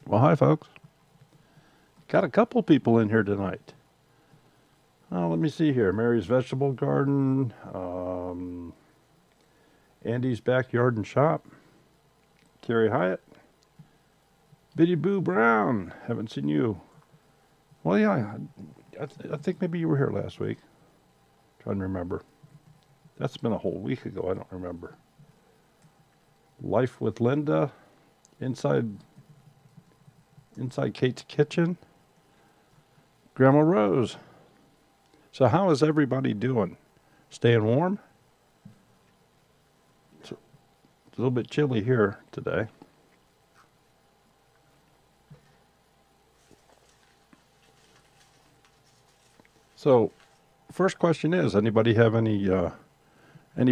Well, hi, folks. Got a couple people in here tonight. Let me see here. Mary's Vegetable Garden, Andy's Backyard and Shop, Terry Hyatt, Biddy Boo Brown. Haven't seen you. Well, yeah, I think maybe you were here last week. Trying to remember. That's been a whole week ago. I don't remember. Life with Linda, Inside Kate's Kitchen, Grandma Rose. So how is everybody doing? Staying warm? It's a little bit chilly here today. So, first question is, anybody have any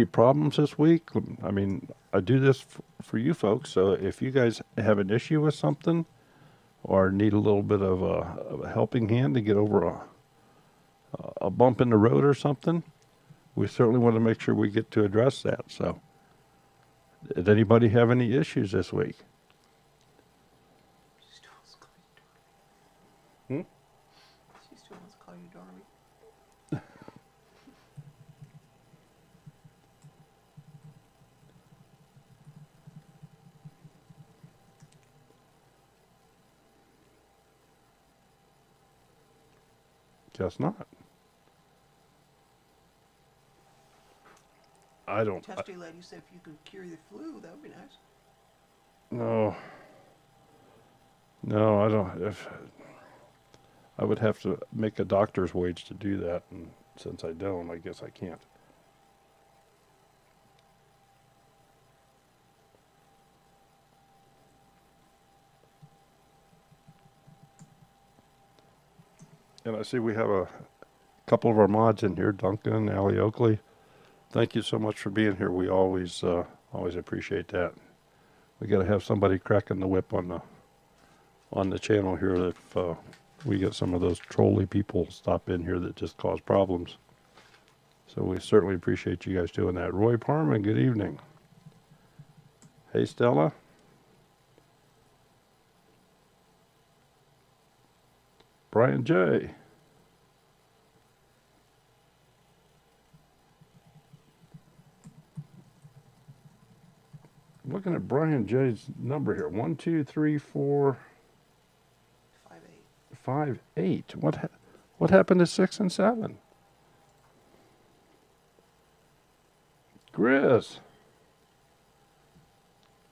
problems this week? I mean, I do this for you folks, so if you guys have an issue with something or need a little bit of a helping hand to get over a bump in the road or something, we certainly want to make sure we get to address that. So, did anybody have any issues this week? She still wants to call you Hmm? Darby. She still wants to call you Darby. Guess not. I don't. Testy lady said if you could cure the flu, that would be nice. No, I don't. If I would have to make a doctor's wage to do that, and since I don't, I guess I can't. And I see we have a couple of our mods in here, Duncan, Allie Oakley. Thank you so much for being here. We always appreciate that. We got to have somebody cracking the whip on the channel here if we get some of those trolly people stop in here that just cause problems. So we certainly appreciate you guys doing that. Roy Parman, good evening. Hey, Stella. Brian J. Looking at Brian J's number here. 1, 2, 3, 4, 5, 8. What happened to 6 and 7? Grizz.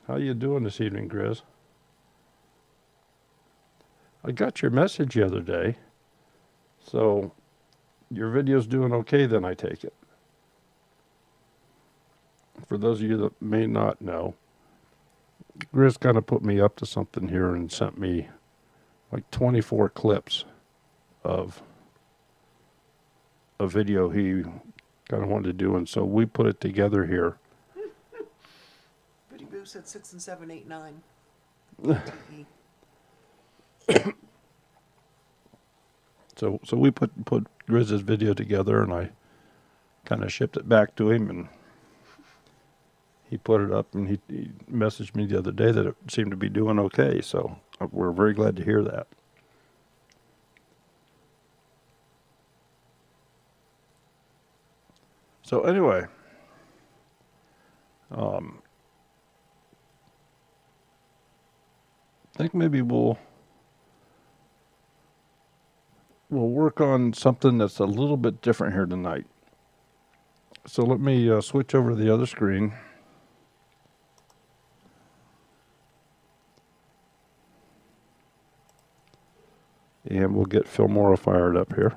How you doing this evening, Grizz? I got your message the other day. So your video's doing okay then, I take it. For those of you that may not know, Grizz kind of put me up to something here and sent me like 24 clips of a video he kind of wanted to do, and so we put it together here. Biddy Boo said 6 and 7, 8, 9. So we put Grizz's video together, and I kind of shipped it back to him, and he put it up, and he messaged me the other day that it seemed to be doing okay. So we're very glad to hear that. So anyway, I think maybe we'll work on something that's a little bit different here tonight. So let me switch over to the other screen. And we'll get Filmora fired up here.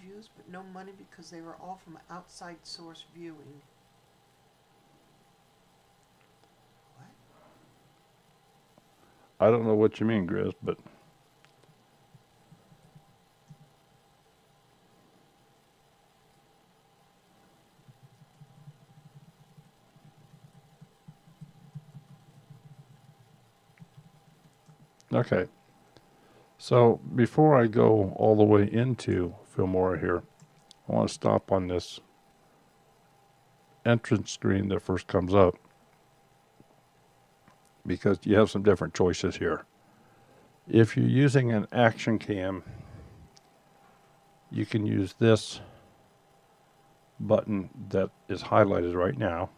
Views, but no money because they were all from outside source viewing. What? I don't know what you mean, Grizz, but okay. So before I go all the way into Filmora here, I want to stop on this entrance screen that first comes up, because you have some different choices here. If you're using an action cam, you can use this button that is highlighted right now,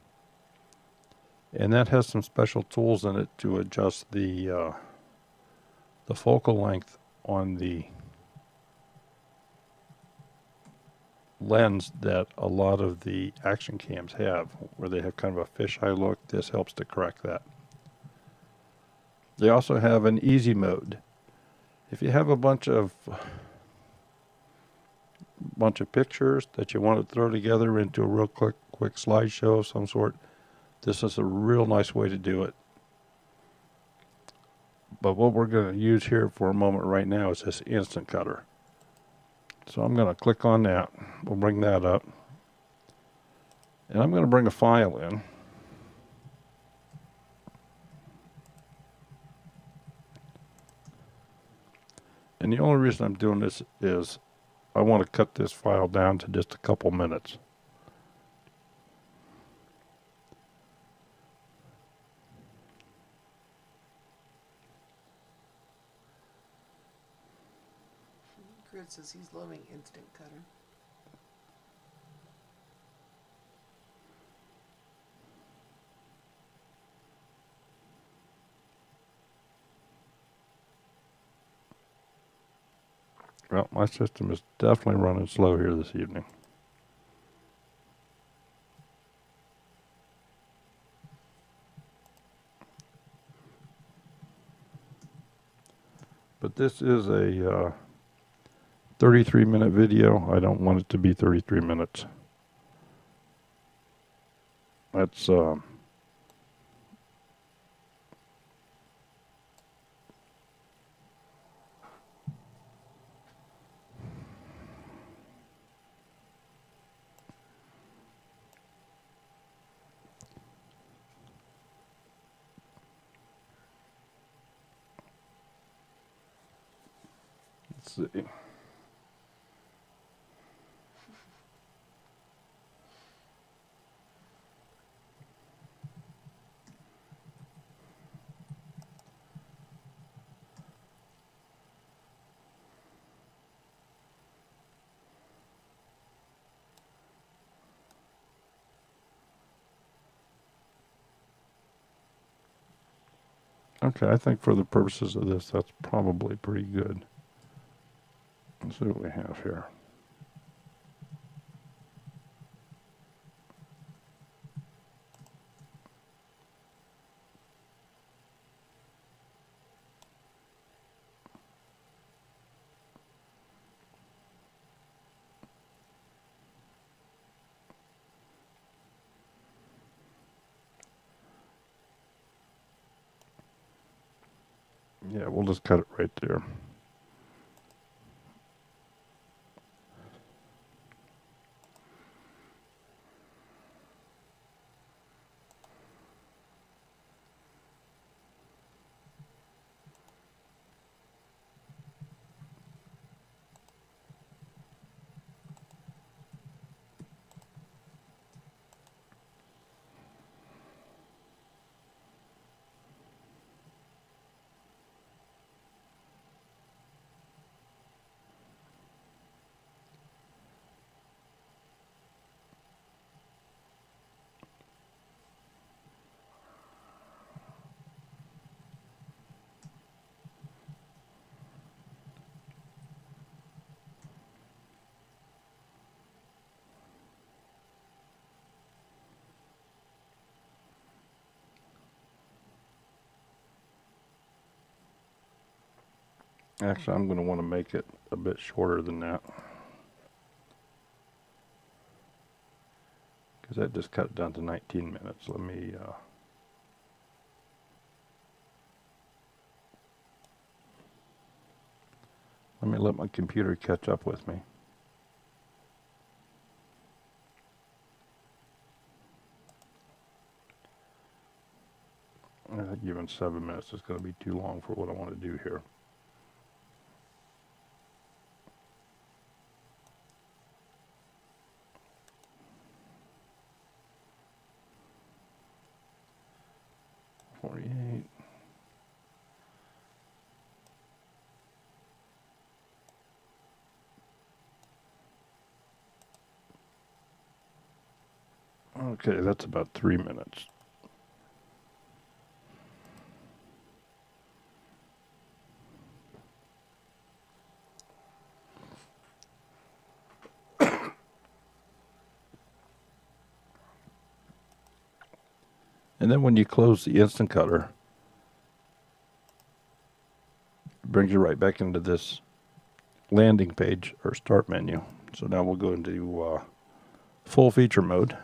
and that has some special tools in it to adjust the focal length on the lens that a lot of the action cams have, where they have kind of a fisheye look. This helps to correct that. They also have an easy mode. If you have a bunch of pictures that you want to throw together into a real quick slideshow of some sort, this is a real nice way to do it. But what we're going to use here for a moment right now is this instant cutter. So I'm going to click on that. We'll bring that up. And I'm going to bring a file in. And the only reason I'm doing this is I want to cut this file down to just a couple minutes. Grid says he's loading instant cutter. Well, my system is definitely running slow here this evening. But this is a 33-minute video. I don't want it to be 33 minutes. That's let's see. Okay, I think for the purposes of this, that's probably pretty good. Let's see what we have here. Yeah, we'll just cut it right there. Actually, I'm going to want to make it a bit shorter than that, because that just cut it down to 19 minutes. Let me Let me let my computer catch up with me. I think even 7 minutes is going to be too long for what I want to do here. Okay, that's about 3 minutes. And then when you close the instant cutter, it brings you right back into this landing page or start menu. So now we'll go into full feature mode.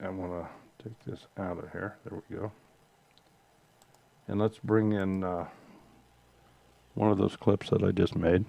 I want to take this out of here. There we go. And let's bring in one of those clips that I just made.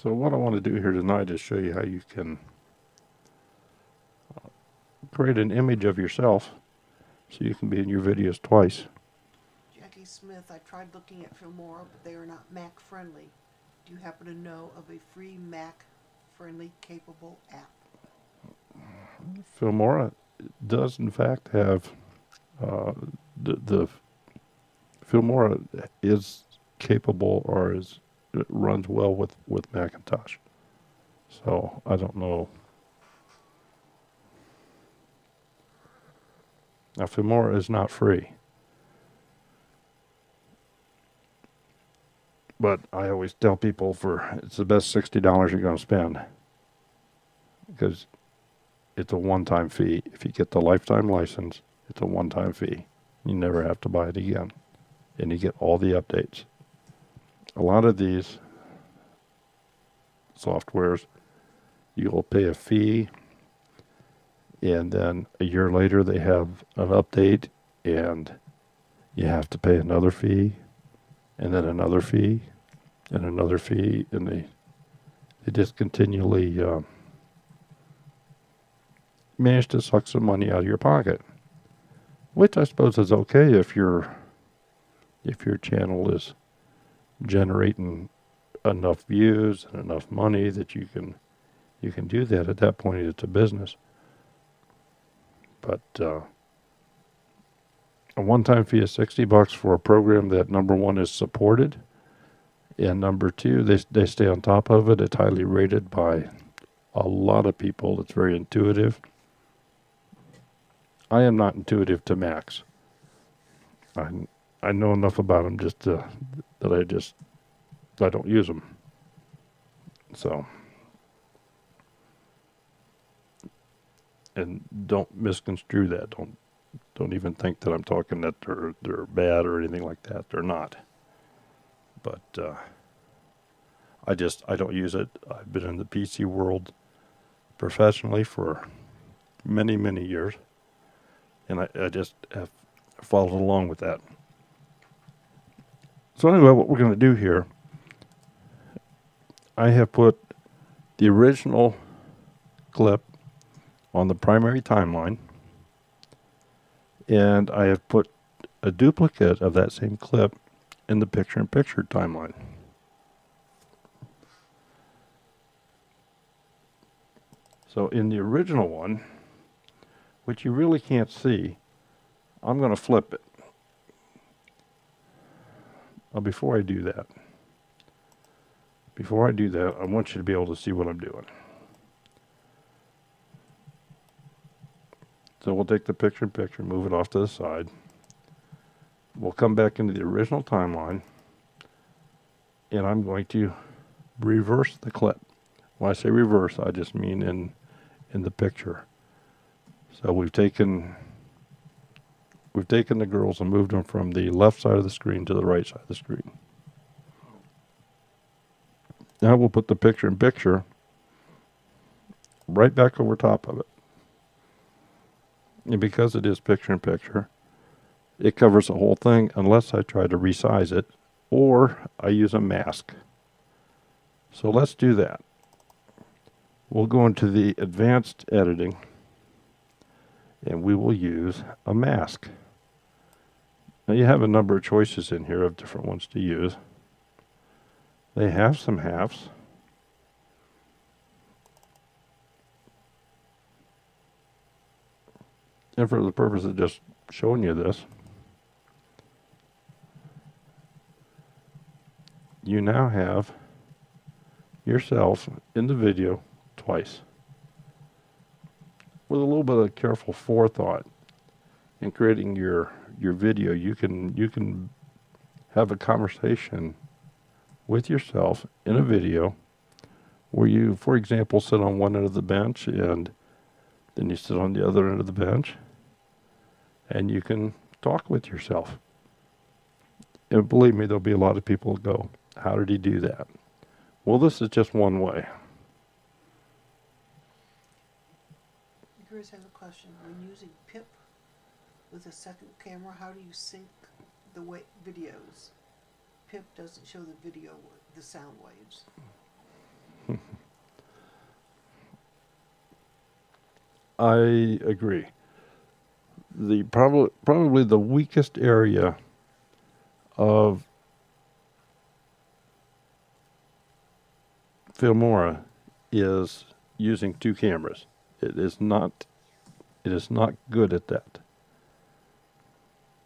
So what I want to do here tonight is show you how you can create an image of yourself so you can be in your videos twice. Jackie Smith, I tried looking at Filmora, but they are not Mac friendly. Do you happen to know of a free Mac friendly capable app? Filmora does in fact have the Filmora is capable or it runs well with Macintosh. So I don't know. Now Filmora is not free, but I always tell people it's the best $60 you're going to spend, because it's a one-time fee. If you get the lifetime license, it's a one-time fee. You never have to buy it again, and you get all the updates. A lot of these softwares, you'll pay a fee, and then a year later they have an update, and you have to pay another fee, and then another fee, and another fee, and they just continually manage to suck some money out of your pocket, which I suppose is okay if your channel is generating enough views and enough money that you can do that. At that point, it's a business. But a one-time fee is $60 for a program that, number one, is supported, and number two, they stay on top of it. It's highly rated by a lot of people. It's very intuitive. I am not intuitive to Macs. I know enough about them just that I don't use them. So, and don't misconstrue that. Don't even think that I'm talking that they're bad or anything like that. They're not. But I don't use it. I've been in the PC world professionally for many, many years, and I just have followed along with that. So anyway, what we're going to do here, I have put the original clip on the primary timeline, and I have put a duplicate of that same clip in the picture-in-picture timeline. So in the original one, which you really can't see, I'm going to flip it. Before I do that, I want you to be able to see what I'm doing. So we'll take the picture-in-picture, move it off to the side. We'll come back into the original timeline, and I'm going to reverse the clip. When I say reverse, I just mean in the picture. So we've taken the girls and moved them from the left side of the screen to the right side of the screen. Now we'll put the picture-in-picture right back over top of it. And because it is picture-in-picture, it covers the whole thing unless I try to resize it or I use a mask. So let's do that. We'll go into the advanced editing and we will use a mask. Now you have a number of choices in here of different ones to use. They have some halves. And for the purpose of just showing you this, you now have yourself in the video twice. With a little bit of careful forethought in creating your video, you can have a conversation with yourself in a video where you, for example, sit on one end of the bench and then you sit on the other end of the bench and you can talk with yourself. And believe me, there'll be a lot of people who go, how did he do that? Well, this is just one way. Chris has a question. When using PIP with a second camera, how do you sync the videos? PIP doesn't show the video, the sound waves. I agree. The probably the weakest area of Filmora is using two cameras. It is not good at that.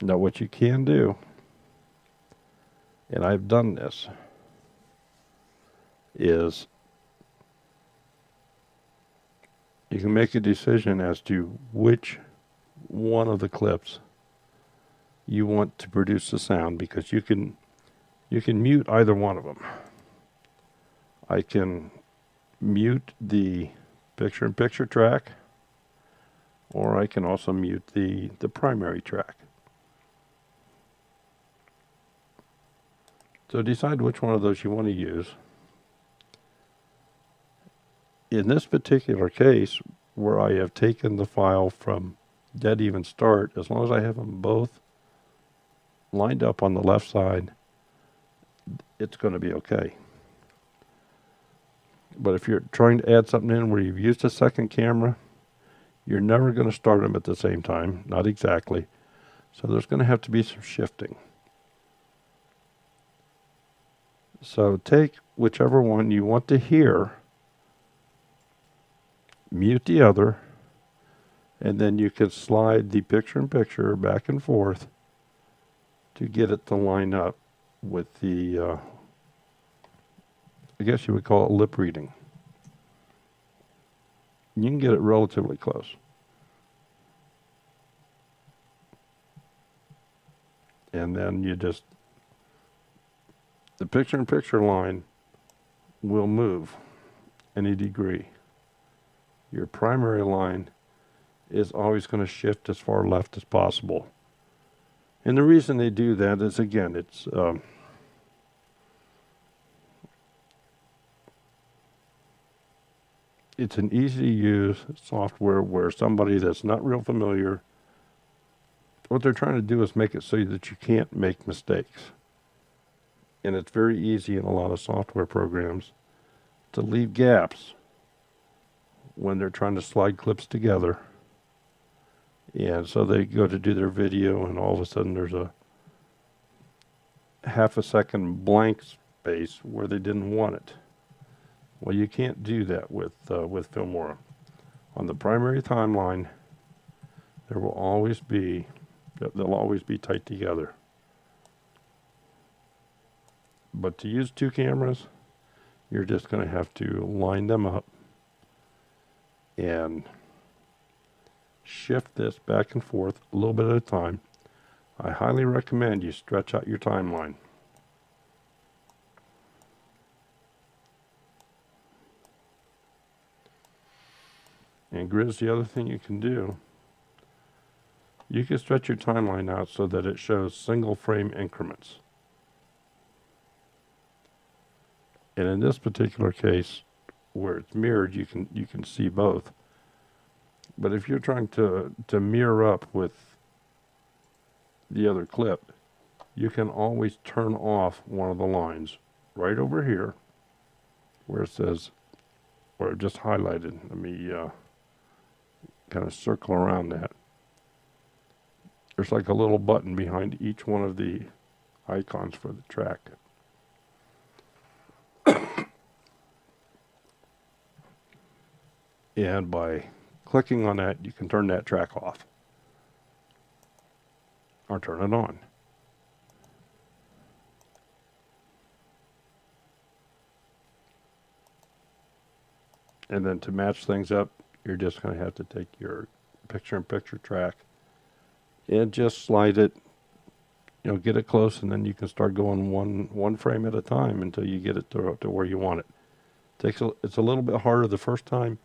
Now what you can do, and I've done this, is you can make a decision as to which one of the clips you want to produce the sound, because you can mute either one of them. I can mute the picture-in-picture track, or I can also mute the primary track. So decide which one of those you want to use. In this particular case, where I have taken the file from dead even start, as long as I have them both lined up on the left side, it's going to be okay. But if you're trying to add something in where you've used a second camera, you're never going to start them at the same time, not exactly. So there's going to have to be some shifting. So take whichever one you want to hear, mute the other, and then you can slide the picture-in-picture back and forth to get it to line up with the, I guess you would call it lip reading. You can get it relatively close. And then you just, the picture-in-picture line will move any degree. Your primary line is always going to shift as far left as possible. And the reason they do that is, again, it's an easy to use software where somebody that's not real familiar what they're trying to do is make it so that you can't make mistakes. And it's very easy in a lot of software programs to leave gaps when they're trying to slide clips together. And so they go to do their video, and all of a sudden there's a half a second blank space where they didn't want it. Well, you can't do that with Filmora. On the primary timeline, there will always be, they'll always be tight together. But to use two cameras, you're just going to have to line them up and shift this back and forth a little bit at a time. I highly recommend you stretch out your timeline. And Grizz, the other thing you can do, you can stretch your timeline out so that it shows single frame increments. And in this particular case, where it's mirrored, you can see both. But if you're trying to mirror up with the other clip, you can always turn off one of the lines right over here where it says, or just highlighted. Let me kind of circle around that. There's like a little button behind each one of the icons for the track. And by clicking on that, you can turn that track off or turn it on. And then to match things up, you're just going to have to take your picture-in-picture track and just slide it, get it close, and then you can start going one frame at a time until you get it to where you want it. It's a little bit harder the first time,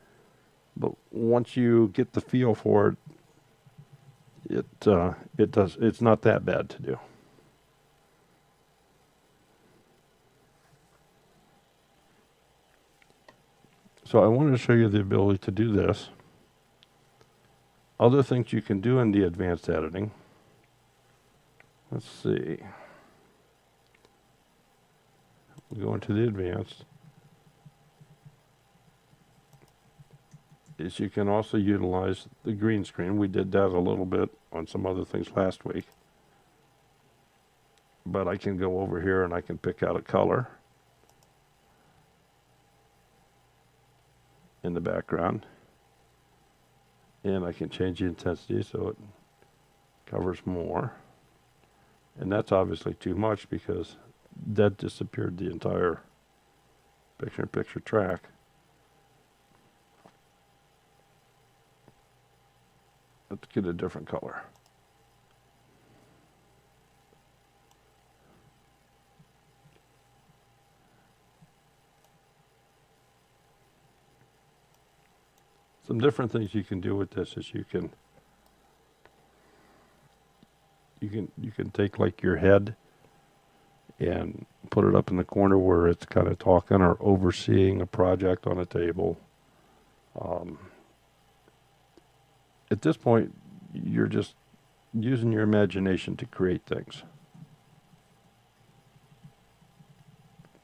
but once you get the feel for it, it's not that bad to do. So I wanted to show you the ability to do this. Other things you can do in the advanced editing. Let's see. We go into the advanced. Is you can also utilize the green screen. We did that a little bit on some other things last week. But I can go over here and I can pick out a color in the background. And I can change the intensity so it covers more. And that's obviously too much because that disappeared the entire picture-in-picture track. Let's get a different color. Some different things you can do with this is you can take like your head and put it up in the corner where it's kind of talking or overseeing a project on a table. At this point, you're just using your imagination to create things.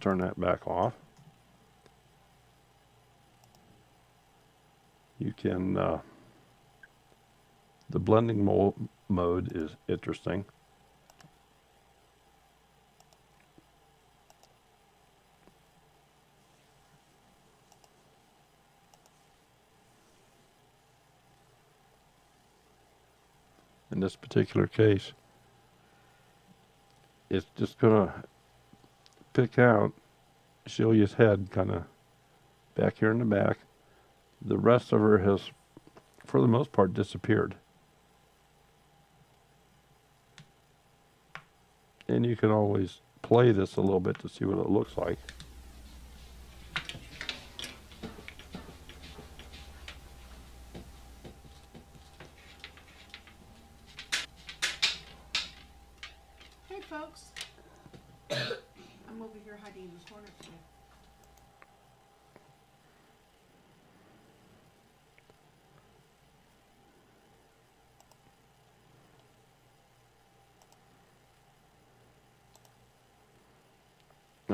Turn that back off. You can, the blending mode is interesting. In this particular case, it's just going to pick out Celia's head kind of back here in the back. The rest of her has, for the most part, disappeared. And you can always play this a little bit to see what it looks like. Hey folks, I'm over here hiding in the corner today.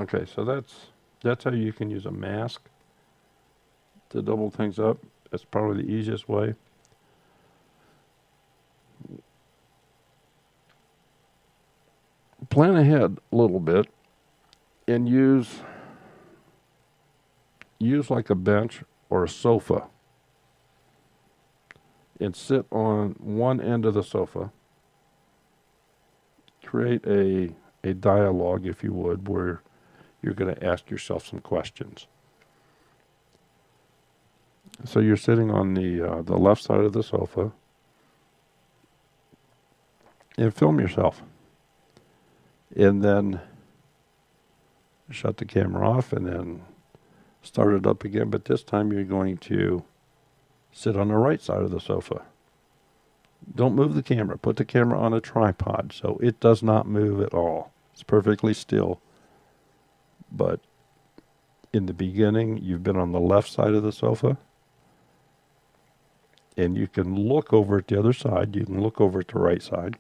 Okay, so that's how you can use a mask to double things up. That's probably the easiest way. Plan ahead a little bit and use like a bench or a sofa and sit on one end of the sofa. Create a dialogue, if you would, where you're going to ask yourself some questions. So you're sitting on the left side of the sofa and film yourself. And then shut the camera off and then start it up again. But this time you're going to sit on the right side of the sofa. Don't move the camera. Put the camera on a tripod so it does not move at all. It's perfectly still. But in the beginning, you've been on the left side of the sofa. And you can look over at the other side. You can look over at the right side.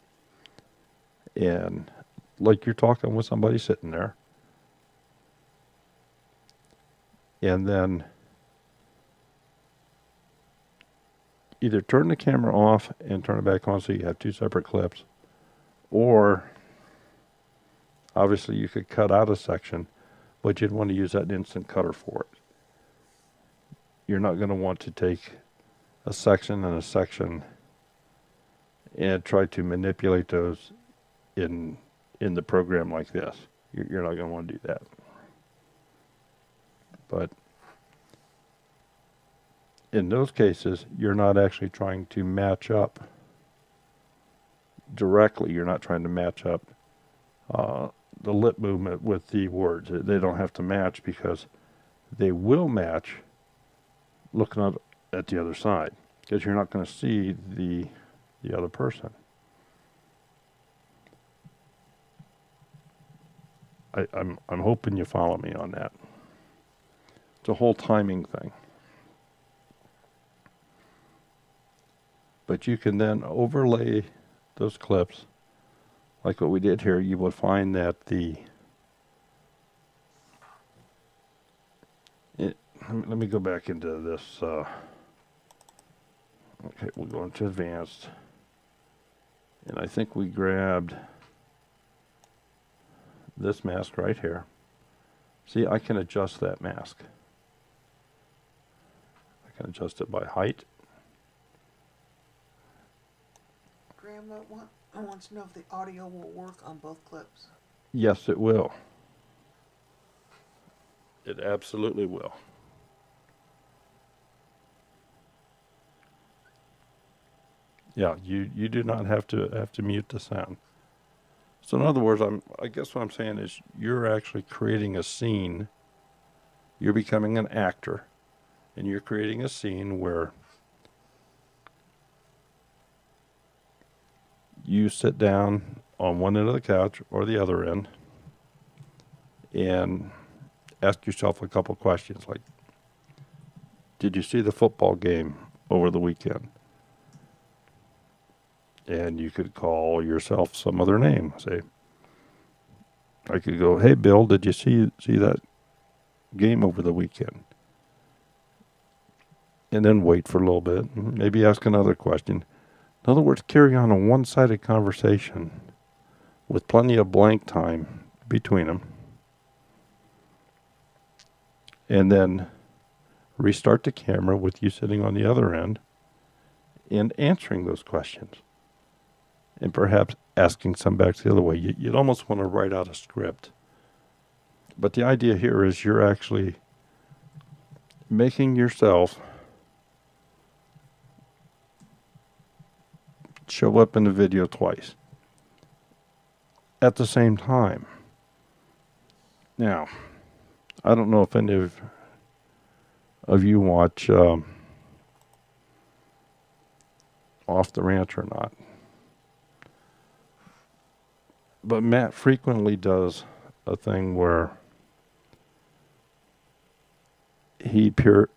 And like you're talking with somebody sitting there. And then either turn the camera off and turn it back on so you have two separate clips. Or obviously you could cut out a section, but you'd want to use that instant cutter for it. You're not going to want to take a section and a section and try to manipulate those in the program like this. You're not going to want to do that. But in those cases, you're not actually trying to match up directly. You're not trying to match up the lip movement with the words. They don't have to match because they will match looking at the other side, because you're not going to see the other person. I'm hoping you follow me on that. It's a whole timing thing. But you can then overlay those clips like what we did here. You will find that let me go back into this. Okay, we'll go into advanced. And I think we grabbed this mask right here. See, I can adjust that mask. I can adjust it by height. Graham, I want to know if the audio will work on both clips. Yes, it will. It absolutely will. Yeah, you do not have to mute the sound. So in other words, I guess what I'm saying is you're actually creating a scene. You're becoming an actor, and you're creating a scene where you sit down on one end of the couch or the other end and ask yourself a couple questions like, did you see the football game over the weekend? And you could call yourself some other name. Say, I could go, hey, Bill, did you see that game over the weekend? And then wait for a little bit. Maybe ask another question. In other words, carry on a one-sided conversation with plenty of blank time between them. And then restart the camera with you sitting on the other end and answering those questions. And perhaps asking some back the other way. You'd almost want to write out a script. But the idea here is you're actually making yourself show up in the video twice at the same time. Now, I don't know if any of you watch Off the Ranch or not. But Matt frequently does a thing where he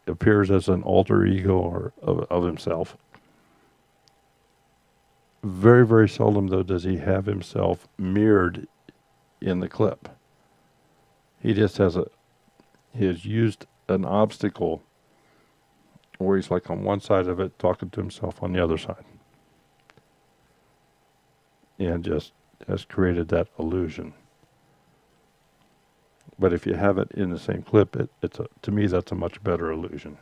appears as an alter ego of himself. Very, very seldom, though, does he have himself mirrored in the clip. He just has he has used an obstacle where he's like on one side of it talking to himself on the other side. And just has created that illusion. But if you have it in the same clip, to me that's a much better illusion.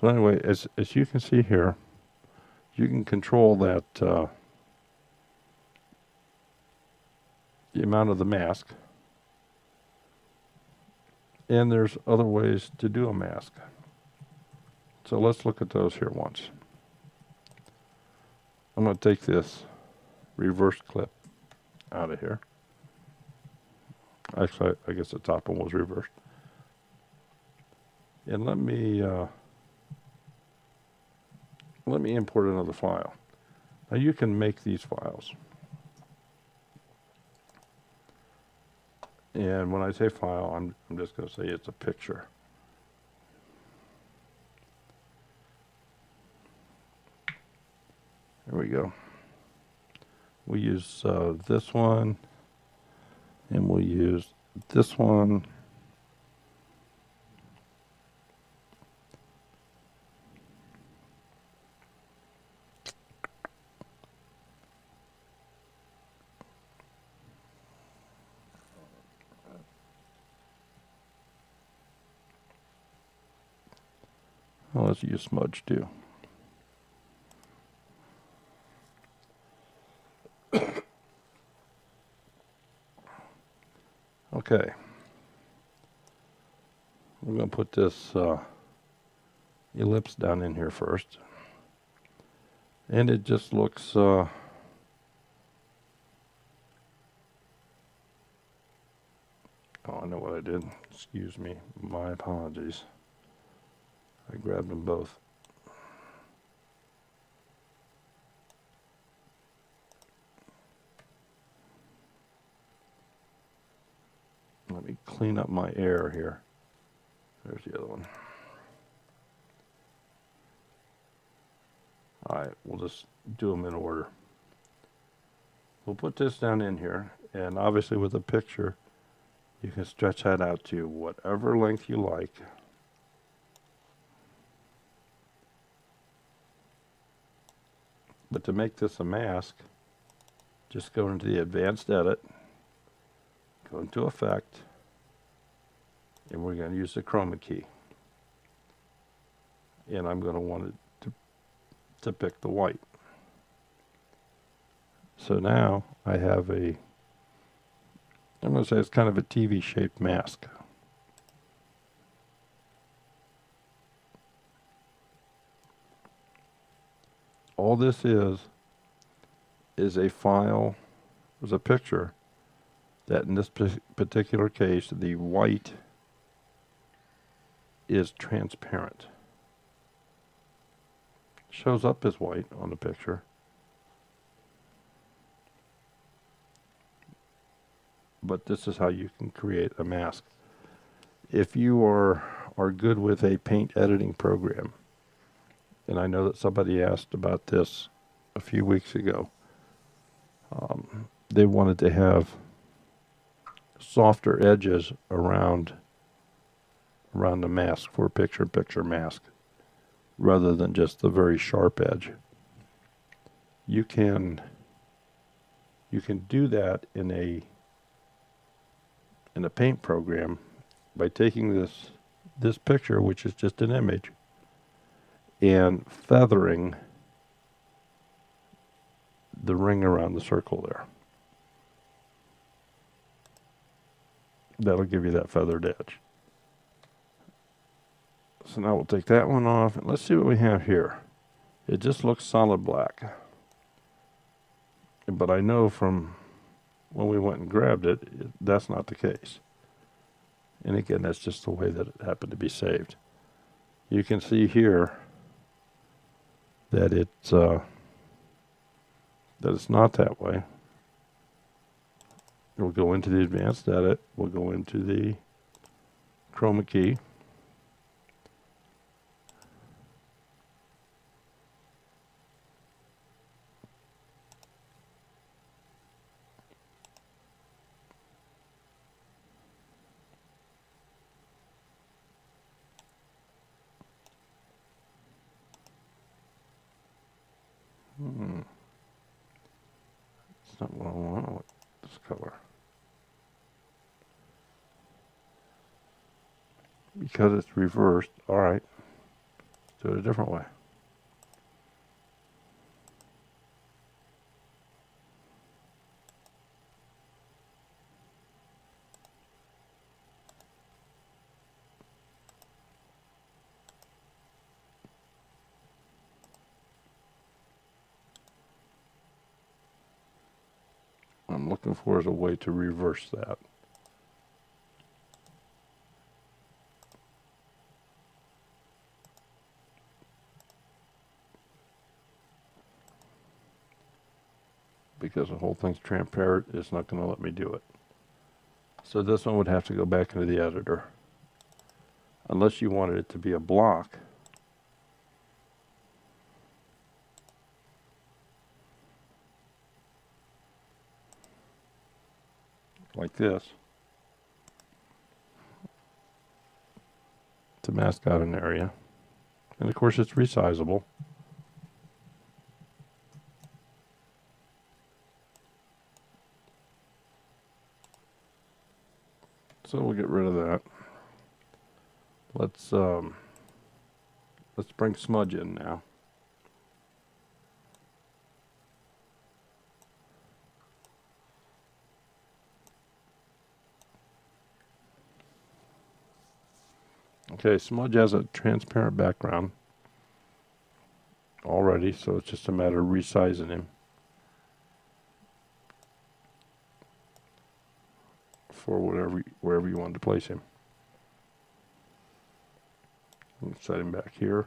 So anyway, as you can see here, you can control that the amount of the mask. And there's other ways to do a mask. So let's look at those here once. I'm going to take this reverse clip out of here. Actually, I guess the top one was reversed. And let me import another file. Now you can make these files. And when I say file, I'm just going to say it's a picture. There we go. We use this one, and we'll use this one. Well, let's use smudge too. Okay. We're going to put this ellipse down in here first. And it just looks oh, I know what I did. Excuse me. My apologies. I grabbed them both. Let me clean up my air here. There's the other one. Alright, we'll just do them in order. We'll put this down in here, and obviously with a picture, you can stretch that out to whatever length you like. But to make this a mask, just go into the advanced edit, go into effect, and we're going to use the chroma key. And I'm going to want it to pick the white. So now I have I'm going to say it's kind of a TV shaped mask. All this is a file, is a picture that in this particular case, the white is transparent. Shows up as white on the picture. But this is how you can create a mask. If you are good with a paint editing program, and I know that somebody asked about this a few weeks ago, they wanted to have softer edges around the mask for a picture-in-picture mask, rather than just the very sharp edge. You can do that in a paint program by taking this picture, which is just an image, and feathering the ring around the circle there. That'll give you that feathered edge. So now we'll take that one off, and let's see what we have here. It just looks solid black. But I know from when we went and grabbed it, that's not the case. And again, that's just the way that it happened to be saved. You can see here that it's not that way. We'll go into the advanced edit. We'll go into the chroma key. It's not what I want. I want this color. Because it's reversed. All right. Let's do it a different way. What I'm looking for is a way to reverse that. Because the whole thing's transparent, it's not going to let me do it. So this one would have to go back into the editor. Unless you wanted it to be a block. Like this. To mask out an area. And of course it's resizable. So we'll get rid of that. Let's bring smudge in now. Okay, smudge has a transparent background already, so it's just a matter of resizing him for wherever you want to place him. Set him back here.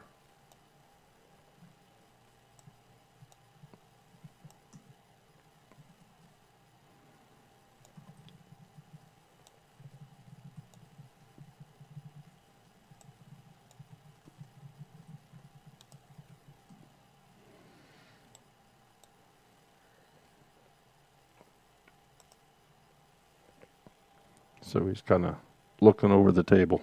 So he's kind of looking over the table.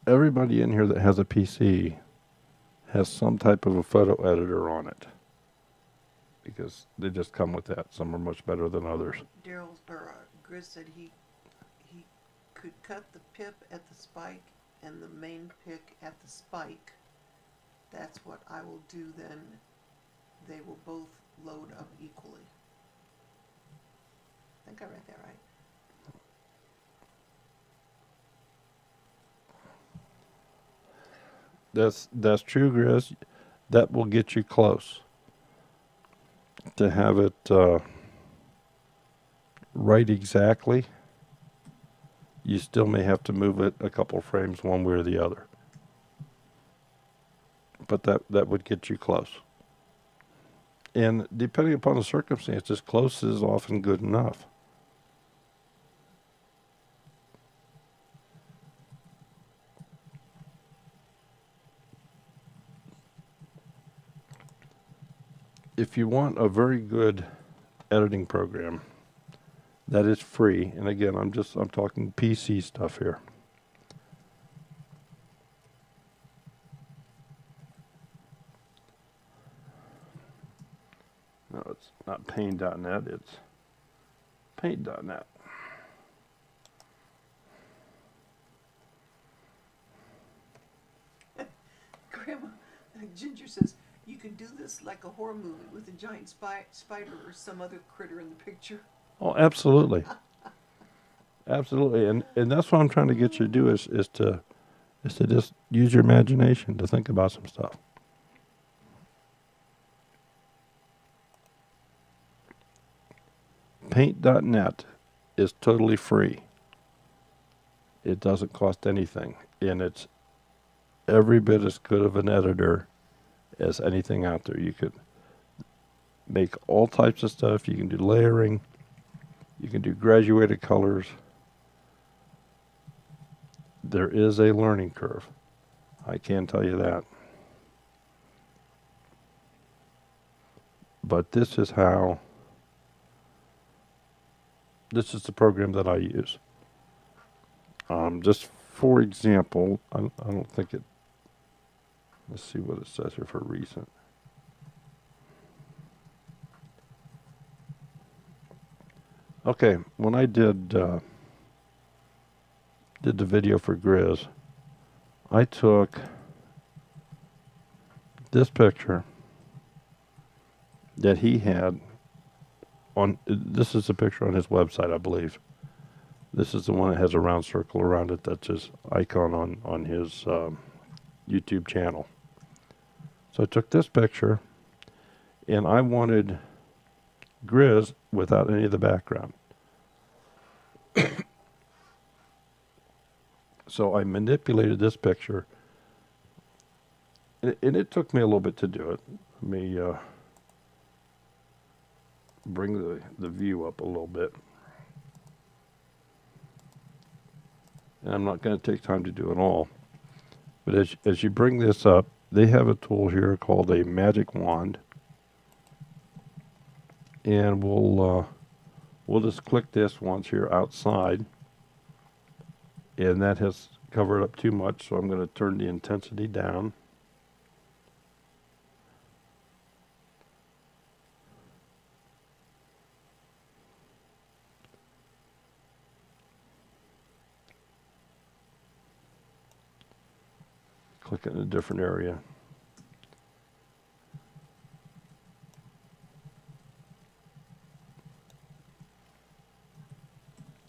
Everybody in here that has a PC has some type of a photo editor on it. Because they just come with that. Some are much better than others. Daryl or Grizz said he could cut the pip at the spike and the main pick at the spike. That's what I will do then. They will both load up equally. I think I read that right. That's true, Grizz. That will get you close. To have it right exactly, you still may have to move it a couple frames one way or the other. But that would get you close. And depending upon the circumstances, close is often good enough. If you want a very good editing program that is free, and again, I'm talking PC stuff here. No, it's not paint.net, it's paint.net. Grandma, Ginger says, you can do this like a horror movie with a giant spider or some other critter in the picture. Oh, absolutely. Absolutely. And that's what I'm trying to get you to do is to just use your imagination to think about some stuff. paint.net is totally free. It doesn't cost anything, and it's every bit as good of an editor as anything out there. You could make all types of stuff. You can do layering. You can do graduated colors. There is a learning curve. I can tell you that. But this is the program that I use. Just for example, I don't think it, let's see what it says here for recent. Okay, when I did the video for Grizz, I took this picture that he had on, this is a picture on his website, I believe. This is the one that has a round circle around it. That's his icon on his YouTube channel. So I took this picture, and I wanted Grizz without any of the background. So I manipulated this picture, and it took me a little bit to do it. Let me bring the view up a little bit. And I'm not going to take time to do it all. But as you bring this up, they have a tool here called a magic wand. And we'll just click this once here outside. And that has covered up too much, so I'm going to turn the intensity down. Click it in a different area.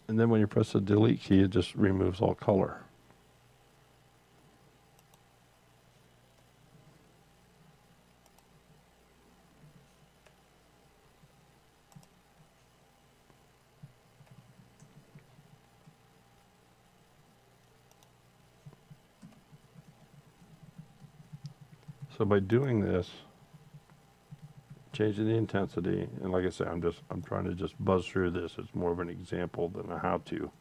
And then when you press the delete key, it just removes all color. So by doing this, changing the intensity, and like I say, I'm trying to just buzz through this. It's more of an example than a how-to.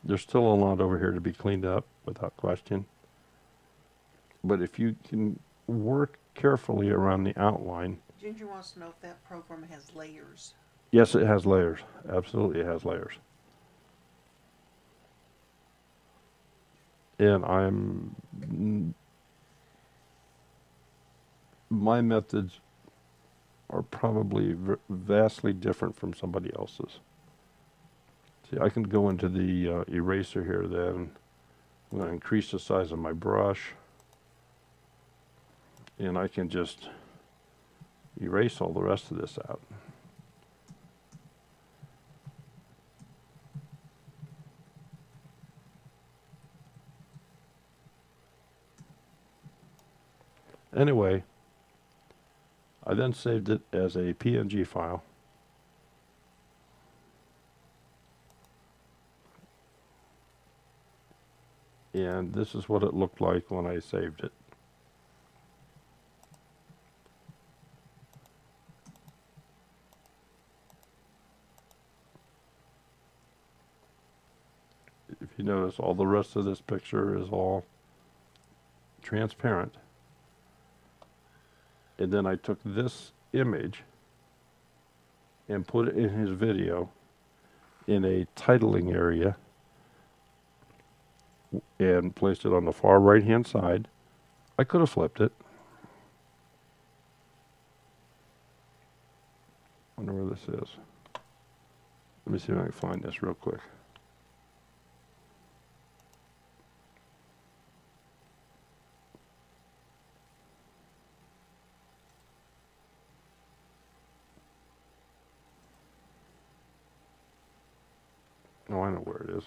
There's still a lot over here to be cleaned up, without question. But if you can work carefully around the outline. Ginger wants to know if that program has layers. Yes, it has layers. Absolutely, it has layers. And my methods are probably vastly different from somebody else's. See, I can go into the eraser here then. I'm going to increase the size of my brush. And I can just erase all the rest of this out. Anyway, I then saved it as a PNG file. And this is what it looked like when I saved it. If you notice, all the rest of this picture is all transparent. And then I took this image and put it in his video in a titling area and placed it on the far right hand side. I could have flipped it. Wonder where this is. Let me see if I can find this real quick. Oh, I know where it is.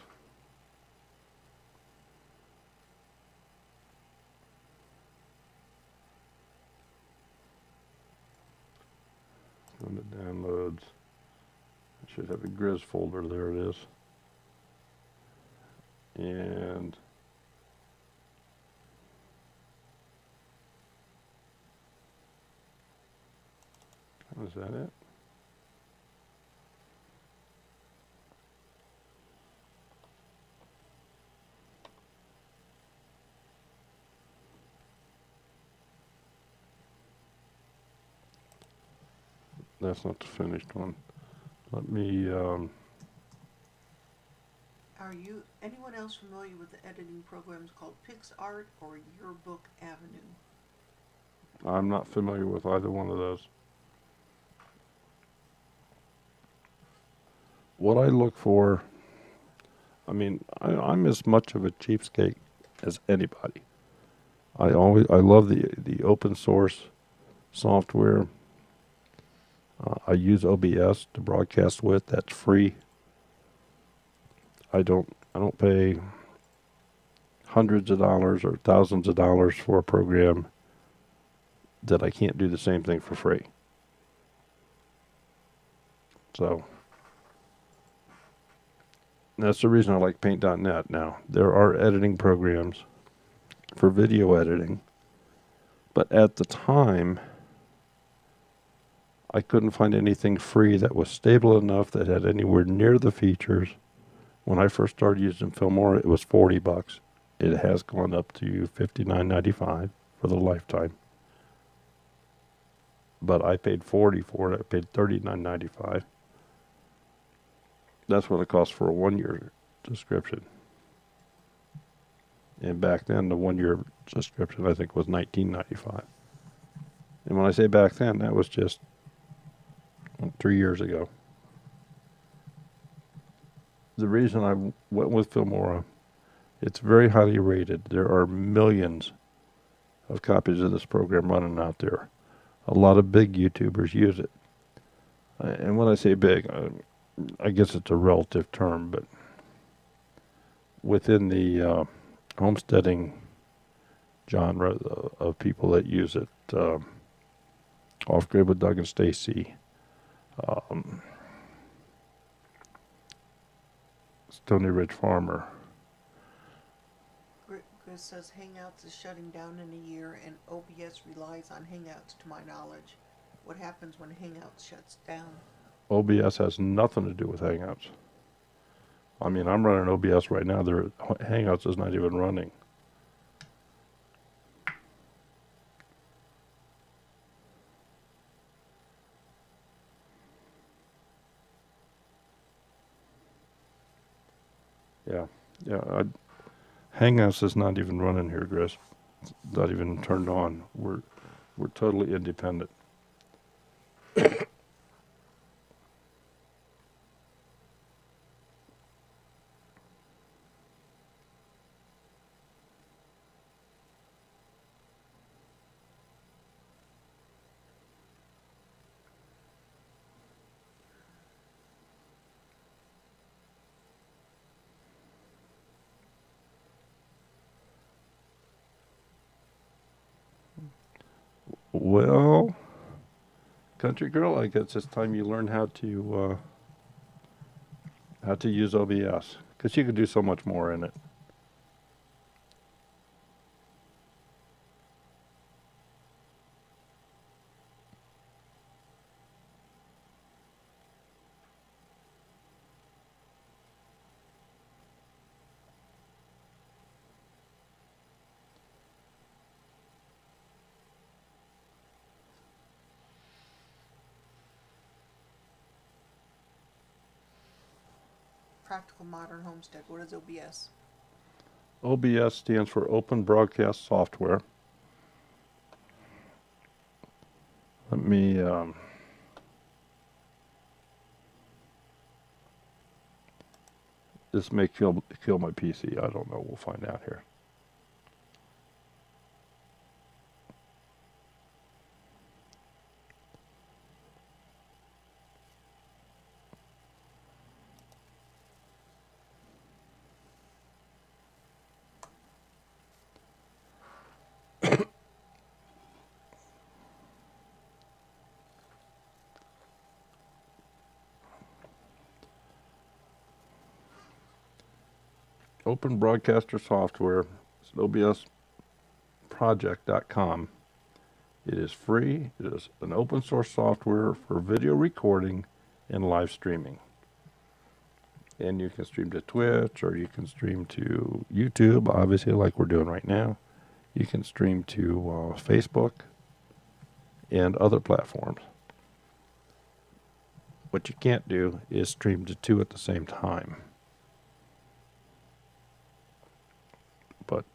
When it downloads, I should have a Grizz folder. There it is. And is that it? That's not the finished one. Let me, Are you, anyone else familiar with the editing programs called PixArt or Yearbook Avenue? I'm not familiar with either one of those. What I look for, I mean, I'm as much of a cheapskate as anybody. I love the open source software. I use OBS to broadcast with. That's free. I don't pay hundreds of dollars or thousands of dollars for a program that I can't do the same thing for free. So that's the reason I like Paint.net now. There are editing programs for video editing, but at the time I couldn't find anything free that was stable enough that had anywhere near the features. When I first started using Filmora, it was $40. It has gone up to $59.95 for the lifetime. But I paid $40 for it. I paid $39.95. That's what it costs for a 1-year subscription. And back then, the 1-year subscription, I think, was $19.95. And when I say back then, that was just 3 years ago. The reason I went with Filmora, it's very highly rated. There are millions of copies of this program running out there. A lot of big YouTubers use it. And when I say big, I guess it's a relative term, but within the homesteading genre of people that use it, Off Grid with Doug and Stacy, Stony Ridge Farmer. Chris says Hangouts is shutting down in a year and OBS relies on Hangouts to my knowledge. What happens when Hangouts shuts down? OBS has nothing to do with Hangouts. I mean, I'm running OBS right now. Hangouts is not even running. Yeah. Hangouts is not even running here, Chris. It's not even turned on. We're totally independent. Well, country girl, I guess it's time you learn how to use OBS, because you can do so much more in it. Practical Modern Homestead. What is OBS? OBS stands for Open Broadcast Software. Let me this may kill my PC. I don't know. We'll find out here. Open Broadcaster Software. It's obsproject.com. It is free. It is an open source software for video recording and live streaming. And you can stream to Twitch, or you can stream to YouTube, obviously, like we're doing right now. You can stream to Facebook and other platforms. What you can't do is stream to two at the same time. But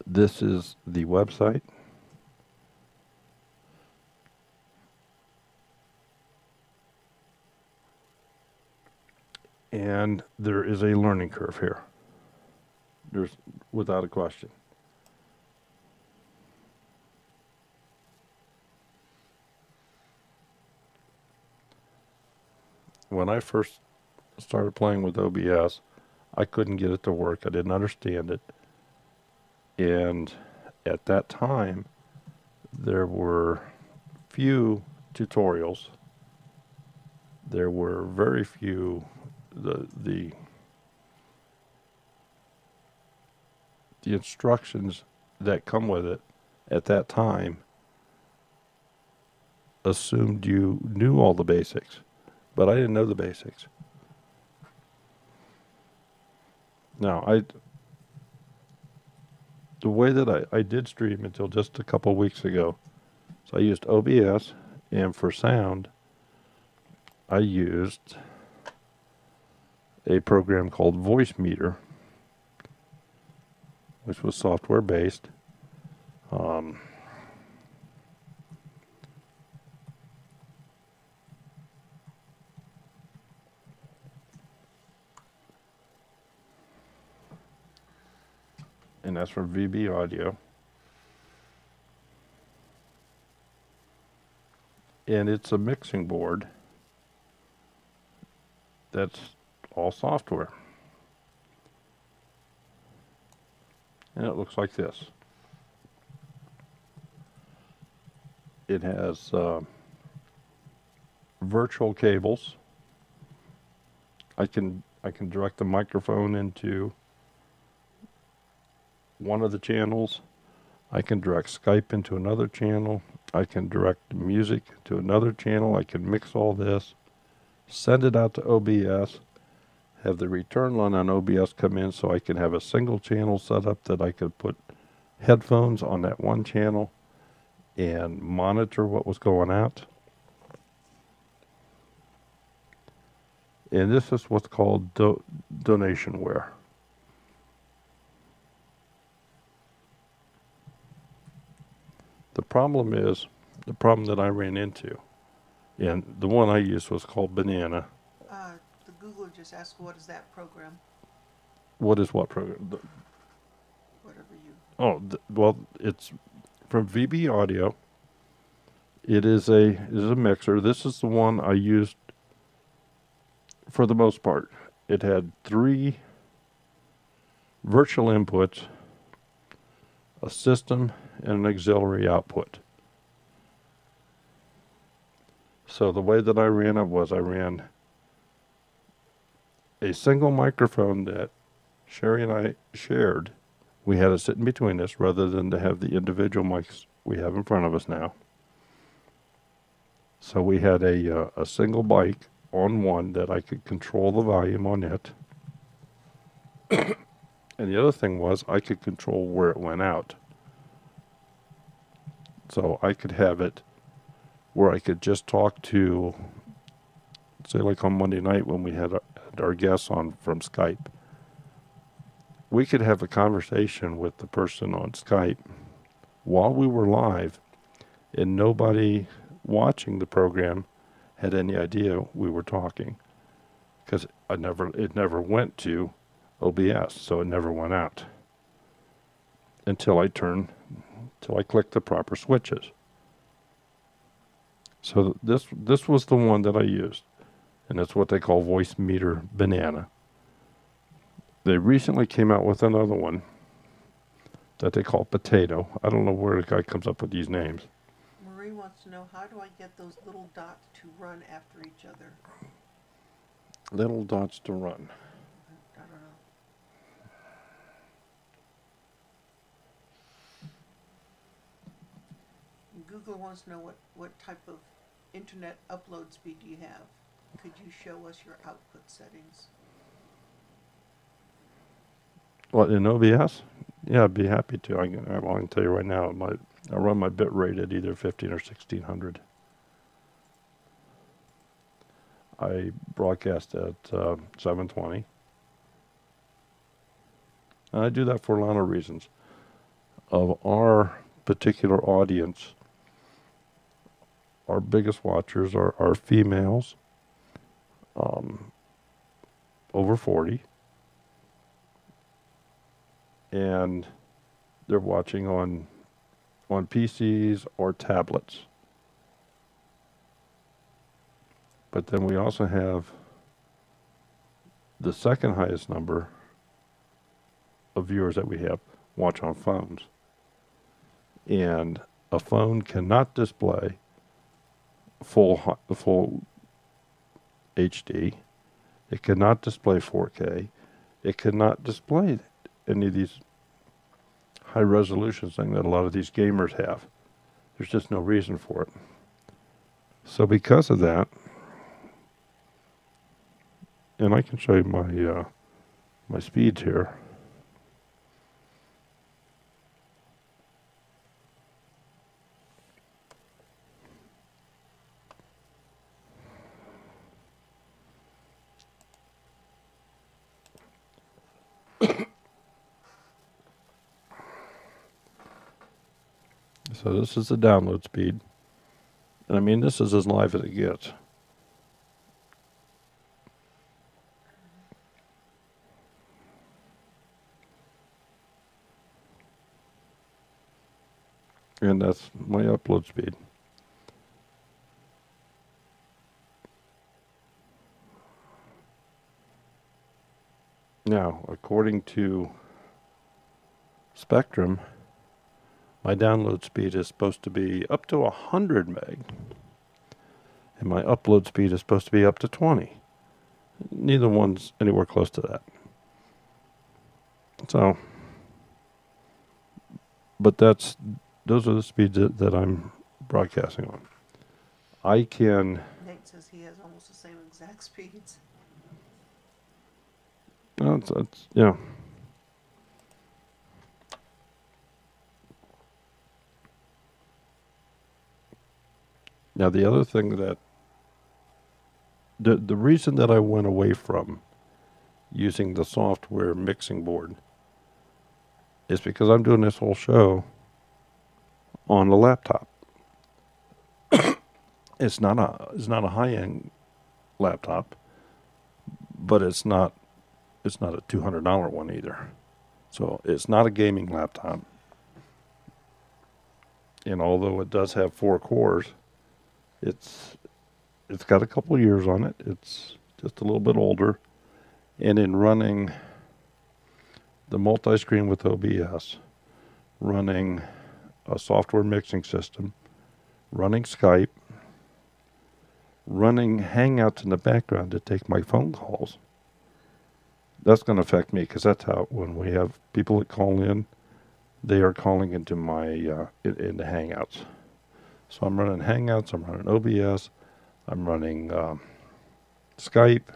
this is the website. And there is a learning curve here. There's without a question. When I first started playing with OBS, I couldn't get it to work. I didn't understand it. And at that time, there were few tutorials. There were very few the instructions that come with it at that time assumed you knew all the basics, but I didn't know the basics. Now, the way that I did stream until just a couple weeks ago, so I used OBS, and for sound, I used a program called Voice Meter, which was software based. And that's from VB Audio. And it's a mixing board that's all software. And it looks like this. It has virtual cables. I can direct the microphone into one of the channels. I can direct Skype into another channel. I can direct music to another channel. I can mix all this, send it out to OBS, have the return line on OBS come in so I can have a single channel set up that I could put headphones on that one channel and monitor what was going out. And this is what's called donationware. The problem that I ran into, and the one I used was called Banana. The Googler just asked, what is that program? What is what program? Whatever you... Oh, well, it's from VB Audio. It is a mixer. This is the one I used for the most part. It had 3 virtual inputs, a system, and an auxiliary output. So the way that I ran it was I ran a single microphone that Sherry and I shared. We had it sitting between us rather than to have the individual mics we have in front of us now. So we had a single mic on one that I could control the volume on it. And the other thing was I could control where it went out. So I could have it where I could just talk to, say like on Monday night when we had our guests on from Skype. We could have a conversation with the person on Skype while we were live, and nobody watching the program had any idea we were talking, because it never went to OBS, so it never went out until I clicked the proper switches. So this was the one that I used, and that's what they call Voice Meter Banana. They recently came out with another one that they call Potato. I don't know where the guy comes up with these names. Marie wants to know, how do I get those little dots to run after each other? Little dots to run. I don't know. Google wants to know what type of internet upload speed do you have? Could you show us your output settings? What, in OBS? Yeah, I'd be happy to. I can tell you right now, I run my bit rate at either 15 or 1600. I broadcast at 720. And I do that for a lot of reasons. Of our particular audience, our biggest watchers are females, over 40. And they're watching on PCs or tablets. But then we also have the second highest number of viewers that we have watch on phones. And a phone cannot display full HD. It cannot display 4K. It cannot display any of these high resolution things that a lot of these gamers have. There's just no reason for it. So because of that, and I can show you my my speeds here. So this is the download speed. And I mean, this is as live as it gets. And that's my upload speed. Now, according to Spectrum, my download speed is supposed to be up to 100 meg. And my upload speed is supposed to be up to 20. Neither one's anywhere close to that. So, but those are the speeds that I'm broadcasting on. I can... Nate says he has almost the same exact speeds. Yeah. Now the other thing that the reason that I went away from using the software mixing board is because I'm doing this whole show on a laptop. It's not a high-end laptop, but it's not a $200 one either. So it's not a gaming laptop. And although it does have 4 cores, it's got a couple of years on it. It's just a little bit older. And in running the multi-screen with OBS, running a software mixing system, running Skype, running Hangouts in the background to take my phone calls, that's going to affect me, because that's how, when we have people that call in, they are calling into my into Hangouts. So I'm running Hangouts, I'm running OBS, I'm running Skype,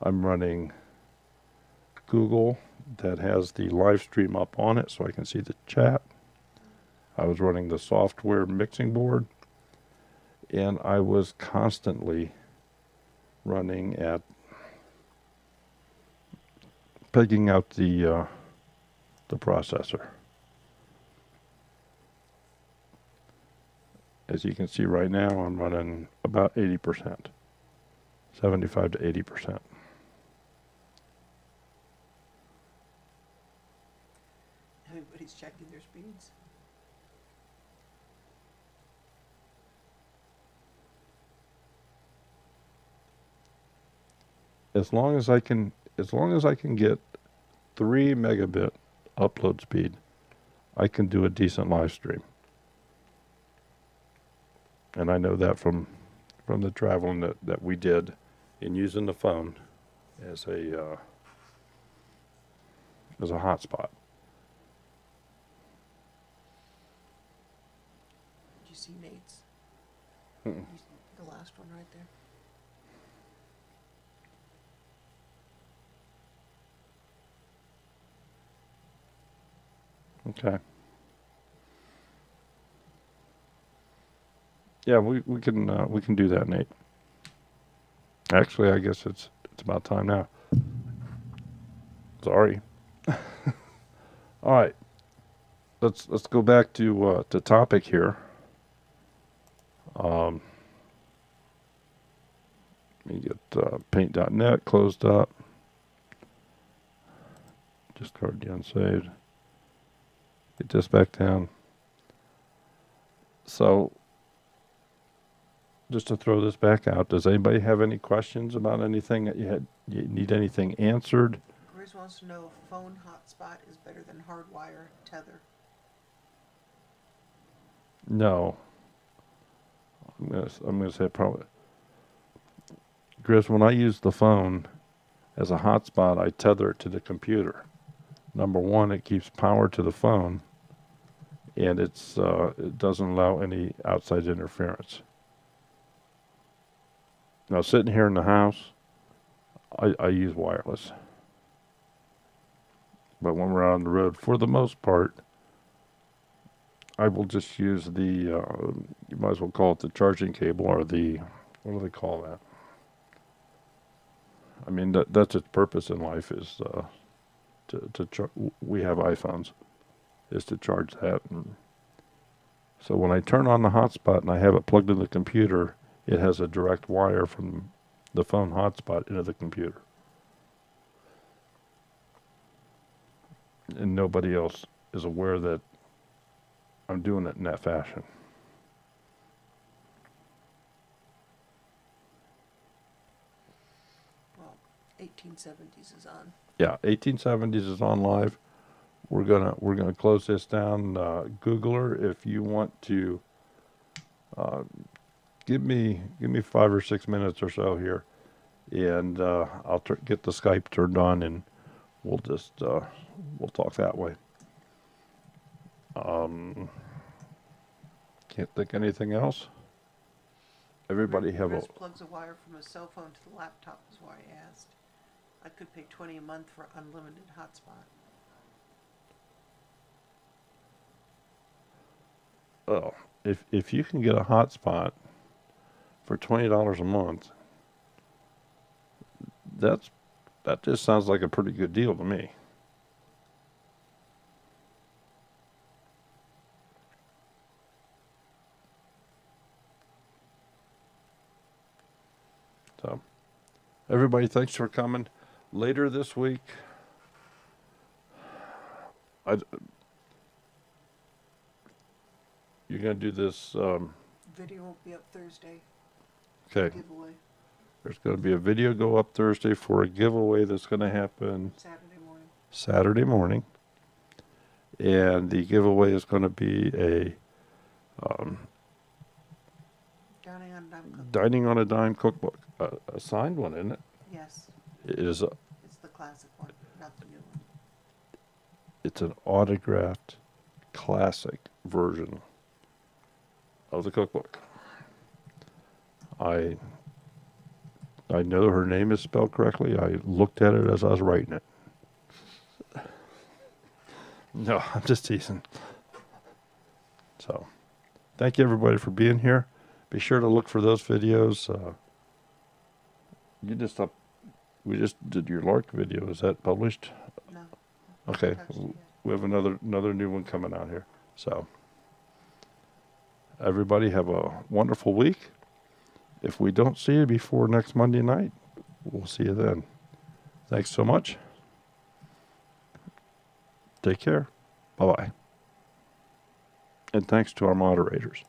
I'm running Google that has the live stream up on it so I can see the chat. I was running the software mixing board, and I was constantly running at pegging out the processor. As you can see right now, I'm running about 80%, 75 to 80%. Everybody's checking their speeds. As long as I can get 3 megabit upload speed, I can do a decent live stream. And I know that from the traveling that we did in using the phone as a hotspot. Did you see Nate's? Mm-mm. The last one right there. Okay. Yeah, we can do that, Nate. Actually, I guess it's about time now. Sorry. All right. Let's go back to topic here. Let me get paint.net closed up. Discard the unsaved. Get this back down. So, just to throw this back out, does anybody have any questions about anything that you need anything answered? Grizz wants to know if phone hotspot is better than hardwire tether. No. I'm gonna say probably. Grizz, when I use the phone as a hotspot, I tether it to the computer. Number one, it keeps power to the phone, and it doesn't allow any outside interference. Now, sitting here in the house, I use wireless. But when we're out on the road, for the most part, I will just use the, you might as well call it the charging cable, or the, what do they call that? I mean, that's its purpose in life, is we have iPhones, is to charge that. And so when I turn on the hotspot and I have it plugged in the computer, it has a direct wire from the phone hotspot into the computer. And nobody else is aware that I'm doing it in that fashion. Well, 1870s is on. Yeah, 1870s is on live. We're gonna close this down. Googler, if you want to give me 5 or 6 minutes or so here, and I'll get the Skype turned on, and we'll just we'll talk that way. Can't think anything else. Everybody have a. Grizz plugs a wire from a cell phone to the laptop is why I asked. I could pay $20 a month for unlimited hotspot. Oh, if you can get a hotspot for $20 a month, that just sounds like a pretty good deal to me. So, everybody, thanks for coming. Later this week, you're gonna do this. Video will be up Thursday. Okay. Giveaway. There's going to be a video go up Thursday for a giveaway that's going to happen Saturday morning. And the giveaway is going to be a Dining on a Dime cookbook. A signed one, isn't it? Yes. It is. It's the classic one, not the new one. It's an autographed classic version of the cookbook. I know her name is spelled correctly. I looked at it as I was writing it. No, I'm just teasing. So, thank you everybody for being here. Be sure to look for those videos. We just did your Lark video. Is that published? No. Okay. We have another new one coming out here. So, everybody have a wonderful week. If we don't see you before next Monday night, we'll see you then. Thanks so much. Take care. Bye-bye. And thanks to our moderators.